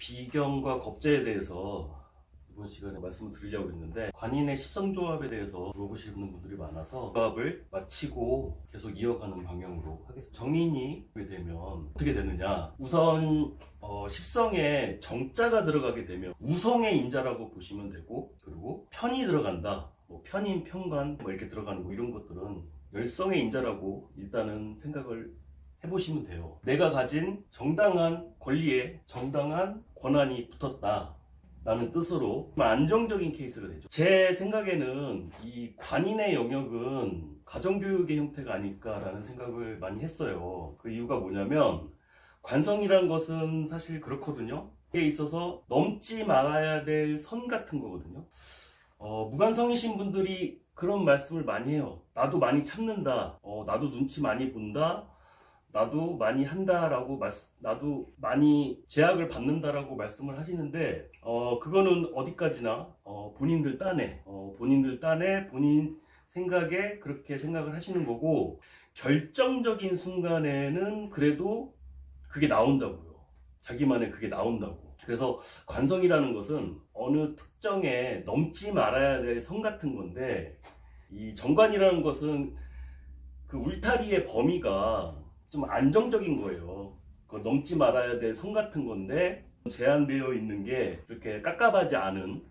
비경과 겁재에 대해서 이번 시간에 말씀을 드리려고 했는데, 관인의 십성조합에 대해서 물어보시는 분들이 많아서 조합을 마치고 계속 이어가는 방향으로 하겠습니다. 정인이 되면 어떻게 되느냐, 우선 십성에 정자가 들어가게 되면 우성의 인자라고 보시면 되고, 그리고 편이 들어간다, 편인, 편관 이렇게 들어가는 이런 것들은 열성의 인자라고 일단은 생각을 해보시면 돼요. 내가 가진 정당한 권리에 정당한 권한이 붙었다 라는 뜻으로 안정적인 케이스가 되죠. 제 생각에는 이 관인의 영역은 가정교육의 형태가 아닐까라는 생각을 많이 했어요. 그 이유가 뭐냐면, 관성이라는 것은 사실 그렇거든요. 그에 있어서 넘지 말아야 될 선 같은 거거든요. 무관성이신 분들이 그런 말씀을 많이 해요. 나도 많이 참는다, 나도 눈치 많이 본다, 나도 많이 한다라고 나도 많이 제약을 받는다라고 말씀을 하시는데, 그거는 어디까지나 본인들 딴에 본인 생각에 그렇게 생각을 하시는 거고, 결정적인 순간에는 그래도 그게 나온다고요. 자기만의 그게 나온다고. 그래서 관성이라는 것은 어느 특정에 넘지 말아야 될 선 같은 건데, 이 정관이라는 것은 그 울타리의 범위가 좀 안정적인 거예요. 넘지 말아야 될 선 같은 건데 제한되어 있는 게 그렇게 깝깝하지 않은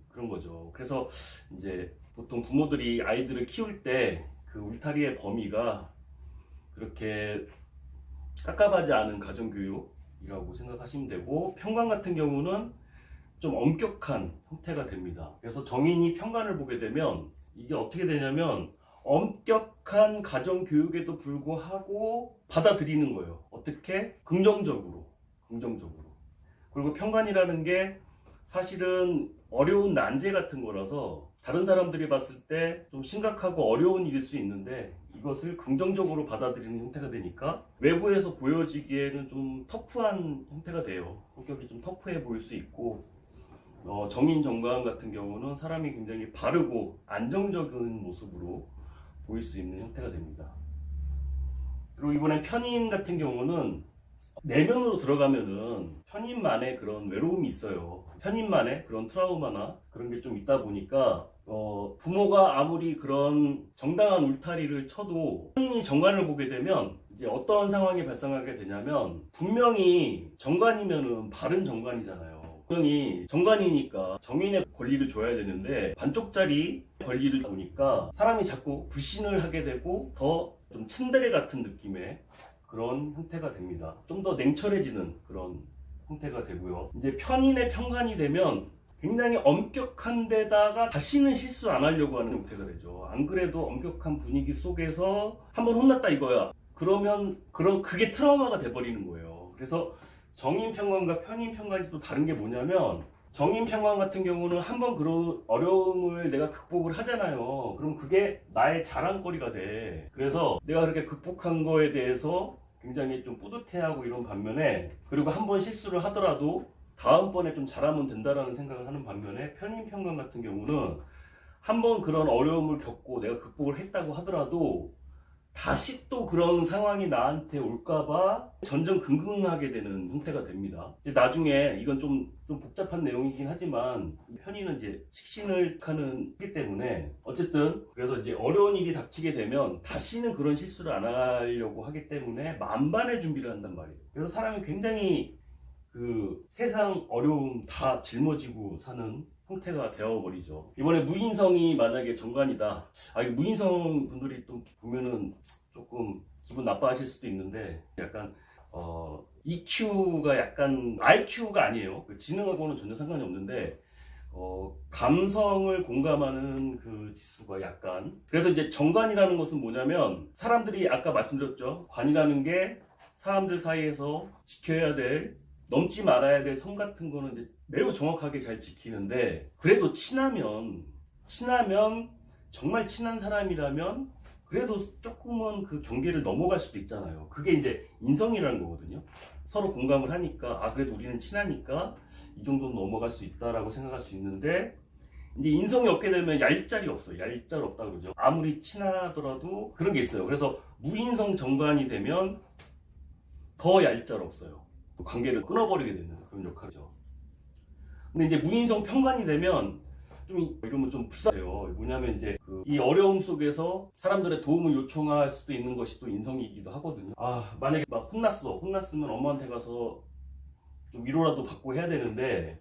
그런 거죠. 그래서 이제 보통 부모들이 아이들을 키울 때 그 울타리의 범위가 그렇게 깝깝하지 않은 가정교육이라고 생각하시면 되고, 편관 같은 경우는 좀 엄격한 형태가 됩니다. 그래서 정인이 편관을 보게 되면 이게 어떻게 되냐면, 엄격한 가정교육에도 불구하고 받아들이는 거예요. 어떻게? 긍정적으로. 그리고 편관이라는 게 사실은 어려운 난제 같은 거라서 다른 사람들이 봤을 때 좀 심각하고 어려운 일일 수 있는데, 이것을 긍정적으로 받아들이는 형태가 되니까 외부에서 보여지기에는 좀 터프한 형태가 돼요. 성격이 좀 터프해 보일 수 있고, 정인 정관 같은 경우는 사람이 굉장히 바르고 안정적인 모습으로 보일 수 있는 형태가 됩니다. 그리고 이번에 편인 같은 경우는 내면으로 들어가면은 편인만의 그런 외로움이 있어요. 편인만의 그런 트라우마나 그런 게 좀 있다 보니까 부모가 아무리 그런 정당한 울타리를 쳐도 편인이 정관을 보게 되면 이제 어떤 상황이 발생하게 되냐면, 분명히 정관이면은 바른 정관이잖아요. 분명히 정관이니까 정인의 권리를 줘야 되는데 반쪽짜리 권리를 보니까 사람이 자꾸 불신을 하게 되고 더 좀 츤데레 같은 느낌의 그런 형태가 됩니다. 좀 더 냉철해지는 그런 형태가 되고요. 이제 편인의 편관이 되면 굉장히 엄격한 데다가 다시는 실수 안 하려고 하는 형태가 되죠. 안 그래도 엄격한 분위기 속에서 한번 혼났다 이거야. 그러면 그게 트라우마가 돼버리는 거예요. 그래서 정인 편관과 편인 편관이 또 다른 게 뭐냐면, 정인 편관 같은 경우는 한번 그런 어려움을 내가 극복을 하잖아요. 그럼 그게 나의 자랑거리가 돼. 그래서 내가 그렇게 극복한 거에 대해서 굉장히 좀 뿌듯해하고 이런 반면에, 그리고 한번 실수를 하더라도 다음번에 좀 잘하면 된다라는 생각을 하는 반면에, 편인 편관 같은 경우는 한번 그런 어려움을 겪고 내가 극복을 했다고 하더라도 다시 또 그런 상황이 나한테 올까봐 전전긍긍하게 되는 형태가 됩니다. 이제 나중에 이건 좀 복잡한 내용이긴 하지만, 편인은 이제 식신을 하기 때문에 어쨌든, 그래서 이제 어려운 일이 닥치게 되면 다시는 그런 실수를 안 하려고 하기 때문에 만반의 준비를 한단 말이에요. 그래서 사람이 굉장히 그 세상 어려움 다 짊어지고 사는 형태가 되어버리죠. 이번에 무인성이 만약에 정관이다. 무인성 분들이 또 보면은 조금 기분 나빠하실 수도 있는데, 약간 EQ가 약간 IQ가 아니에요. 지능하고는 전혀 상관이 없는데 감성을 공감하는 그 지수가 약간. 그래서 이제 정관이라는 것은 뭐냐면, 사람들이 아까 말씀드렸죠. 관이라는 게 사람들 사이에서 지켜야 될, 넘지 말아야 될 선 같은 거는 이제 매우 정확하게 잘 지키는데, 그래도 친하면 정말 친한 사람이라면 그래도 조금은 그 경계를 넘어갈 수도 있잖아요. 그게 이제 인성이라는 거거든요. 서로 공감을 하니까 그래도 우리는 친하니까 이 정도는 넘어갈 수 있다라고 생각할 수 있는데, 이제 인성이 없게 되면 얄짤이 없어요. 얄짤 없다 그러죠. 아무리 친하더라도 그런 게 있어요. 그래서 무인성 정관이 되면 더 얄짤 없어요. 관계를 끊어버리게 되는 그런 역할이죠. 근데 이제 무인성 편관이 되면 좀 이러면 좀 불쌍해요. 뭐냐면 이제 이 어려움 속에서 사람들의 도움을 요청할 수도 있는 것이 또 인성이기도 하거든요. 만약에 막 혼났으면 엄마한테 가서 좀 위로라도 받고 해야 되는데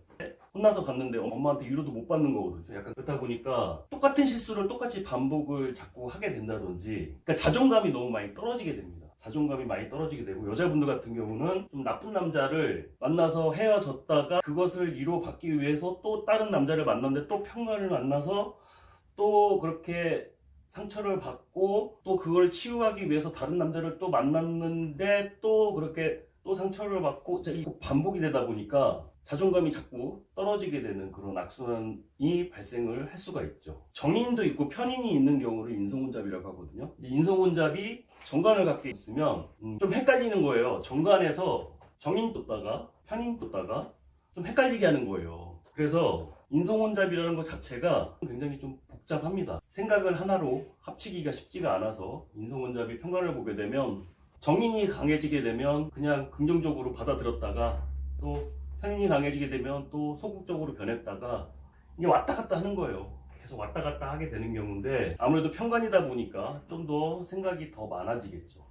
혼나서 갔는데 엄마한테 위로도 못 받는 거거든요. 약간 그렇다 보니까 똑같은 실수를 똑같이 반복을 자꾸 하게 된다든지, 그러니까 자존감이 너무 많이 떨어지게 됩니다. 자존감이 많이 떨어지게 되고, 여자분들 같은 경우는 좀 나쁜 남자를 만나서 헤어졌다가 그것을 위로받기 위해서 또 다른 남자를 만났는데 또 평간을 만나서 또 그렇게 상처를 받고 또 그걸 치유하기 위해서 다른 남자를 또 만났는데 또 그렇게 또 상처를 받고, 이거 반복이 되다 보니까 자존감이 자꾸 떨어지게 되는 그런 악순환이 발생을 할 수가 있죠. 정인도 있고 편인이 있는 경우를 인성혼잡이라고 하거든요. 인성혼잡이 정관을 갖게 있으면 좀 헷갈리는 거예요. 정관에서 정인 떴다가 편인 떴다가 좀 헷갈리게 하는 거예요. 그래서 인성혼잡이라는 것 자체가 굉장히 좀 복잡합니다. 생각을 하나로 합치기가 쉽지가 않아서 인성혼잡이 평관을 보게 되면 정인이 강해지게 되면 그냥 긍정적으로 받아들였다가 또 편인이 강해지게 되면 또 소극적으로 변했다가 이게 왔다 갔다 하는 거예요. 계속 왔다 갔다 하게 되는 경우인데, 아무래도 편관이다 보니까 좀 더 생각이 더 많아지겠죠.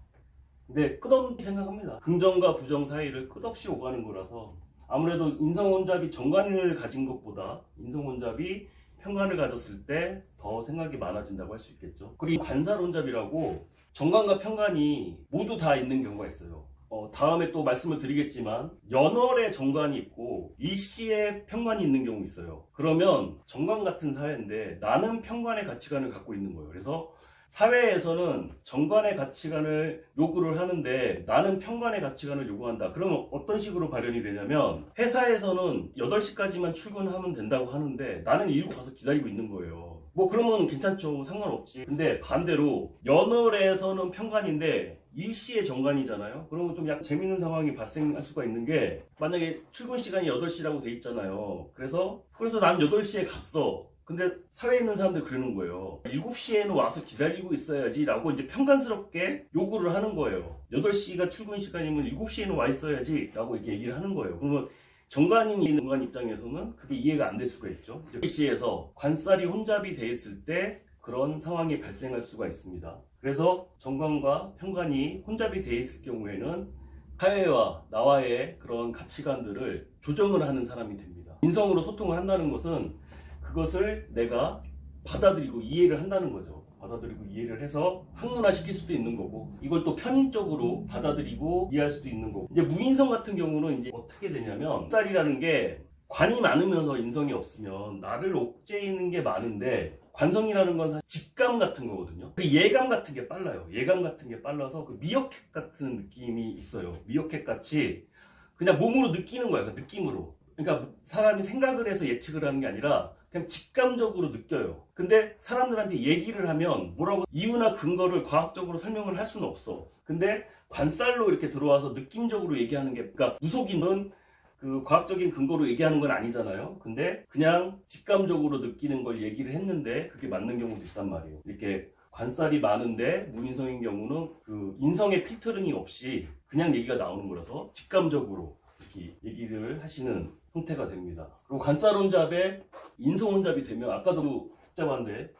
근데 끝없이 생각합니다. 긍정과 부정 사이를 끝없이 오가는 거라서 아무래도 인성혼잡이 정관을 가진 것보다 인성혼잡이 편관을 가졌을 때 더 생각이 많아진다고 할 수 있겠죠. 그리고 관살혼잡이라고 정관과 편관이 모두 다 있는 경우가 있어요. 다음에 또 말씀을 드리겠지만 연월에 정관이 있고 일시에 편관이 있는 경우 있어요. 그러면 정관 같은 사회인데 나는 편관의 가치관을 갖고 있는 거예요. 그래서 사회에서는 정관의 가치관을 요구를 하는데 나는 편관의 가치관을 요구한다. 그러면 어떤 식으로 발현이 되냐면, 회사에서는 8시까지만 출근하면 된다고 하는데 나는 7시 가서 기다리고 있는 거예요. 뭐 그러면 괜찮죠. 상관없지. 근데 반대로 연월에서는 편관인데 일시에 정관이잖아요. 그러면 좀 약간 재밌는 상황이 발생할 수가 있는 게, 만약에 출근 시간이 8시라고 돼 있잖아요. 그래서 난 8시에 갔어. 근데 사회에 있는 사람들 그러는 거예요. 7시에는 와서 기다리고 있어야지 라고 이제 편간스럽게 요구를 하는 거예요. 8시가 출근 시간이면 7시에는 와 있어야지 라고 이렇게 얘기를 하는 거예요. 그러면 정관이 있는 정관 입장에서는 그게 이해가 안 될 수가 있죠. 8시에서 관살이 혼잡이 돼 있을 때 그런 상황이 발생할 수가 있습니다. 그래서 정관과 편관이 혼잡이 돼 있을 경우에는 사회와 나와의 그런 가치관들을 조정을 하는 사람이 됩니다. 인성으로 소통을 한다는 것은 그것을 내가 받아들이고 이해를 한다는 거죠. 받아들이고 이해를 해서 학문화시킬 수도 있는 거고, 이걸 또 편인적으로 받아들이고 이해할 수도 있는 거고. 이제 무인성 같은 경우는 이제 어떻게 되냐면, 관살이라는 게 관이 많으면서 인성이 없으면 나를 옥죄이는 게 많은데, 관성이라는 건 사실 직감 같은 거거든요. 그 예감 같은 게 빨라요. 예감 같은 게 빨라서 그 미어캣 같은 느낌이 있어요. 미어캣 같이 그냥 몸으로 느끼는 거예요. 그 느낌으로. 그러니까 사람이 생각을 해서 예측을 하는 게 아니라 그냥 직감적으로 느껴요. 근데 사람들한테 얘기를 하면 뭐라고 이유나 근거를 과학적으로 설명을 할 수는 없어. 근데 관살로 이렇게 들어와서 느낌적으로 얘기하는 게, 그러니까 무속인은 그 과학적인 근거로 얘기하는 건 아니잖아요. 근데 그냥 직감적으로 느끼는 걸 얘기를 했는데 그게 맞는 경우도 있단 말이에요. 이렇게 관살이 많은데 무인성인 경우는 그 인성의 필터링이 없이 그냥 얘기가 나오는 거라서 직감적으로 이렇게 얘기를 하시는 형태가 됩니다. 그리고 관살혼잡에 인성혼잡이 되면 아까도 복잡한데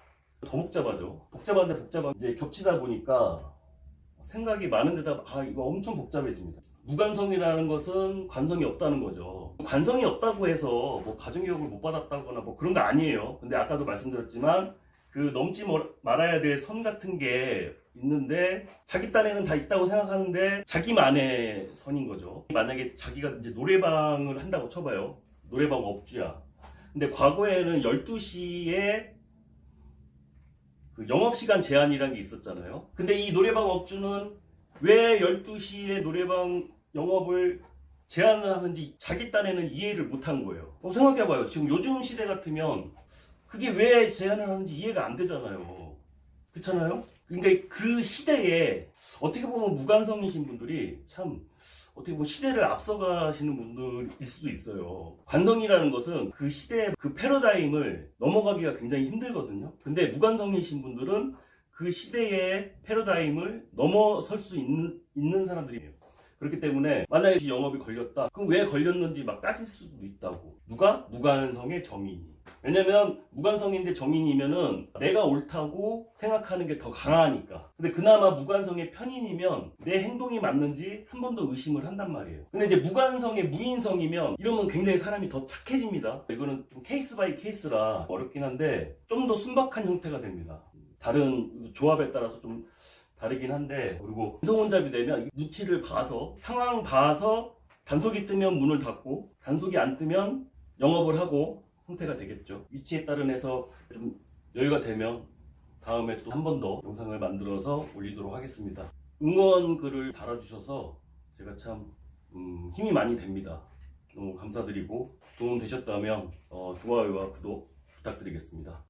더 복잡하죠. 복잡한데 이제 겹치다 보니까 생각이 많은데다 이거 엄청 복잡해집니다. 무관성이라는 것은 관성이 없다는 거죠. 관성이 없다고 해서 뭐 가정교육을 못 받았다거나 뭐 그런 거 아니에요. 근데 아까도 말씀드렸지만 그 넘지 말아야 될 선 같은 게 있는데 자기 딴에는 다 있다고 생각하는데 자기만의 선인 거죠. 만약에 자기가 이제 노래방을 한다고 쳐봐요. 노래방 업주야. 근데 과거에는 12시에 그 영업시간 제한이라는 게 있었잖아요. 근데 이 노래방 업주는 왜 12시에 노래방 영업을 제한을 하는지 자기 딴에는 이해를 못한 거예요. 생각해봐요. 지금 요즘 시대 같으면 그게 왜 제한을 하는지 이해가 안 되잖아요. 그렇잖아요? 그러니까 그 시대에 어떻게 보면 무관성이신 분들이 참 어떻게 보면 시대를 앞서가시는 분들일 수도 있어요. 관성이라는 것은 그 시대의 그 패러다임을 넘어가기가 굉장히 힘들거든요. 근데 무관성이신 분들은 그 시대의 패러다임을 넘어설 수 있는 사람들이에요. 그렇기 때문에 만약에 영업이 걸렸다. 그럼 왜 걸렸는지 막 따질 수도 있다고. 누가? 무관성의 정인이. 왜냐면 무관성인데 정인이면은 내가 옳다고 생각하는 게 더 강하니까. 근데 그나마 무관성의 편인이면 내 행동이 맞는지 한 번 더 의심을 한단 말이에요. 근데 이제 무관성의 무인성이면 이러면 굉장히 사람이 더 착해집니다. 이거는 좀 케이스 바이 케이스라 어렵긴 한데 좀 더 순박한 형태가 됩니다. 다른 조합에 따라서 좀 다르긴 한데, 그리고 인성혼잡이 되면 눈치를 봐서 상황 봐서 단속이 뜨면 문을 닫고 단속이 안 뜨면 영업을 하고 형태가 되겠죠. 위치에 따른해서 좀 여유가 되면 다음에 또 한 번 더 영상을 만들어서 올리도록 하겠습니다. 응원 글을 달아주셔서 제가 참 힘이 많이 됩니다. 너무 감사드리고 도움 되셨다면 좋아요와 구독 부탁드리겠습니다.